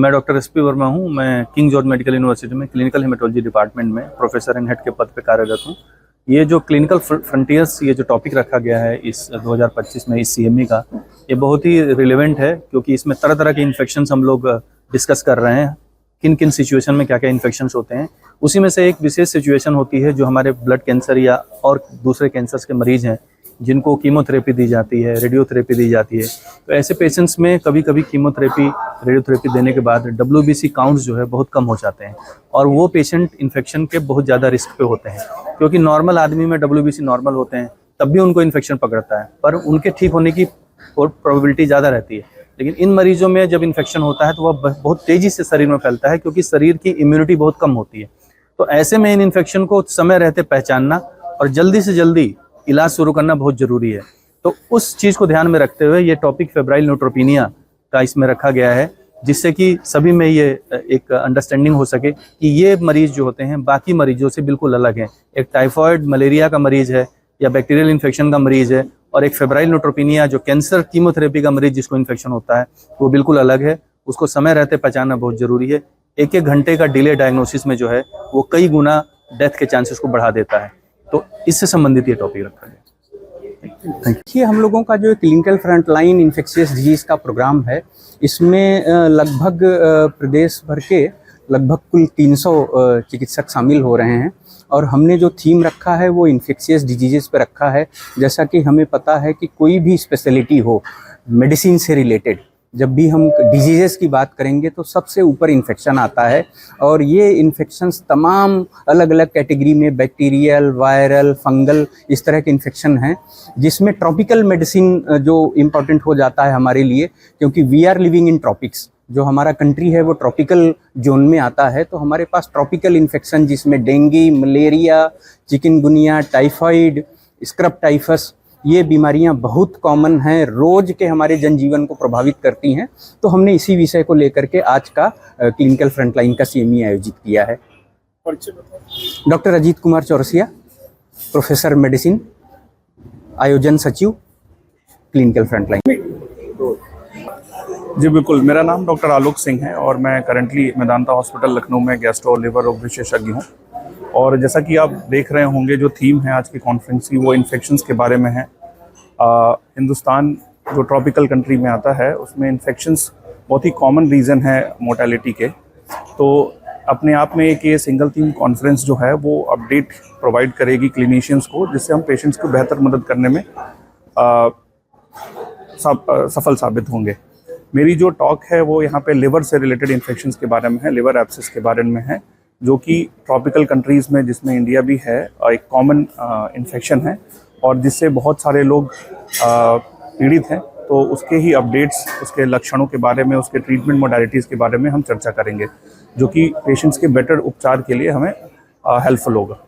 मैं doctor SP Verma हूँ। मैं किंग जॉर्ज मेडिकल यूनिवर्सिटी में क्लिनिकल हेमेटोलॉजी डिपार्टमेंट में प्रोफेसर एंड हेड के पद पे कार्यरत हूँ। ये जो क्लिनिकल फ्रंटियर्स ये जो टॉपिक रखा गया है इस 2025 में इस CME का, ये बहुत ही रिलेवेंट है क्योंकि इसमें तरह तरह के इन्फेक्शंस हम लोग डिस्कस कर रहे हैं। किन किन सिचुएशन में क्या क्या इन्फेक्शंस होते हैं, उसी में से एक विशेष सिचुएशन होती है जो हमारे ब्लड कैंसर या और दूसरे कैंसर्स के मरीज हैं जिनको कीमोथेरेपी दी जाती है, रेडियोथेरेपी दी जाती है। तो ऐसे पेशेंट्स में कभी कभी कीमोथेरेपी, रेडियोथेरेपी देने के बाद WBC काउंट्स जो है बहुत कम हो जाते हैं और वो पेशेंट इन्फेक्शन के बहुत ज़्यादा रिस्क पे होते हैं, क्योंकि नॉर्मल आदमी में WBC नॉर्मल होते हैं तब भी उनको इन्फेक्शन पकड़ता है, पर उनके ठीक होने की प्रोबेबिलिटी ज़्यादा रहती है। लेकिन इन मरीजों में जब इन्फेक्शन होता है तो वह बहुत तेज़ी से शरीर में फैलता है क्योंकि शरीर की इम्यूनिटी बहुत कम होती है। तो ऐसे में इन इन्फेक्शन को समय रहते पहचानना और जल्दी से जल्दी इलाज शुरू करना बहुत ज़रूरी है। तो उस चीज़ को ध्यान में रखते हुए ये टॉपिक फेब्राइल न्यूट्रोपिनिया का इसमें रखा गया है, जिससे कि सभी में ये एक अंडरस्टैंडिंग हो सके कि ये मरीज़ जो होते हैं बाकी मरीजों से बिल्कुल अलग हैं। एक टाइफॉइड मलेरिया का मरीज़ है या बैक्टीरियल इन्फेक्शन का मरीज़ है, और एक फेब्राइल न्यूट्रोपिनिया जो कैंसर कीमोथेरेपी का मरीज़ जिसको इन्फेक्शन होता है वो बिल्कुल अलग है। उसको समय रहते पहचानना बहुत ज़रूरी है। एक घंटे का डिले डायग्नोसिस में जो है वो कई गुना डेथ के चांसेस को बढ़ा देता है। तो इससे संबंधित ये टॉपिक रखा गया। देखिए, हम लोगों का जो क्लिनिकल फ्रंटलाइन इन्फेक्शियस डिजीज का प्रोग्राम है, इसमें लगभग प्रदेश भर के लगभग कुल 300 चिकित्सक शामिल हो रहे हैं और हमने जो थीम रखा है वो इन्फेक्शियस डिजीजेस पे रखा है। जैसा कि हमें पता है कि कोई भी स्पेशलिटी हो मेडिसिन से रिलेटेड, जब भी हम डिजीजेस की बात करेंगे तो सबसे ऊपर इन्फेक्शन आता है और ये इन्फेक्शंस तमाम अलग अलग कैटेगरी में बैक्टीरियल, वायरल, फंगल इस तरह के इन्फेक्शन हैं, जिसमें ट्रॉपिकल मेडिसिन जो इम्पॉर्टेंट हो जाता है हमारे लिए, क्योंकि we are living in tropics. जो हमारा कंट्री है वो ट्रॉपिकल जोन में आता है, तो हमारे पास ट्रॉपिकल इन्फेक्शन जिसमें dengue, malaria, chikungunya, typhoid, scrub typhus, ये बीमारियां बहुत कॉमन हैं, रोज़ के हमारे जनजीवन को प्रभावित करती हैं। तो हमने इसी विषय को लेकर के आज का क्लिनिकल फ्रंटलाइन का CME आयोजित किया है। Doctor Ajit Kumar Chaurasia, professor medicine, आयोजन सचिव, क्लिनिकल फ्रंटलाइन। जी बिल्कुल, मेरा नाम डॉक्टर आलोक सिंह है और मैं करंटली मेदांता हॉस्पिटल लखनऊ में गैस्ट्रो और लिवर रोग विशेषज्ञ हूँ। और जैसा कि आप देख रहे होंगे, जो थीम है आज की कॉन्फ्रेंस की वो इन्फेक्शंस के बारे में है। हिंदुस्तान जो ट्रॉपिकल कंट्री में आता है उसमें इन्फेक्शंस बहुत ही कॉमन रीज़न है मोर्टेलिटी के। तो अपने आप में एक ये सिंगल थीम कॉन्फ्रेंस जो है वो अपडेट प्रोवाइड करेगी क्लिनिशियंस को, जिससे हम पेशेंट्स को बेहतर मदद करने में सफल साबित होंगे। मेरी जो टॉक है वो यहाँ पे लिवर से रिलेटेड इन्फेक्शंस के बारे में है, लिवर एब्सेस के बारे में है, जो कि ट्रॉपिकल कंट्रीज़ में, जिसमें इंडिया भी है, एक कॉमन इन्फेक्शन है और जिससे बहुत सारे लोग पीड़ित हैं। तो उसके ही अपडेट्स, उसके लक्षणों के बारे में, उसके ट्रीटमेंट मोडालिटीज़ के बारे में हम चर्चा करेंगे, जो कि पेशेंट्स के बेटर उपचार के लिए हमें हेल्पफुल होगा।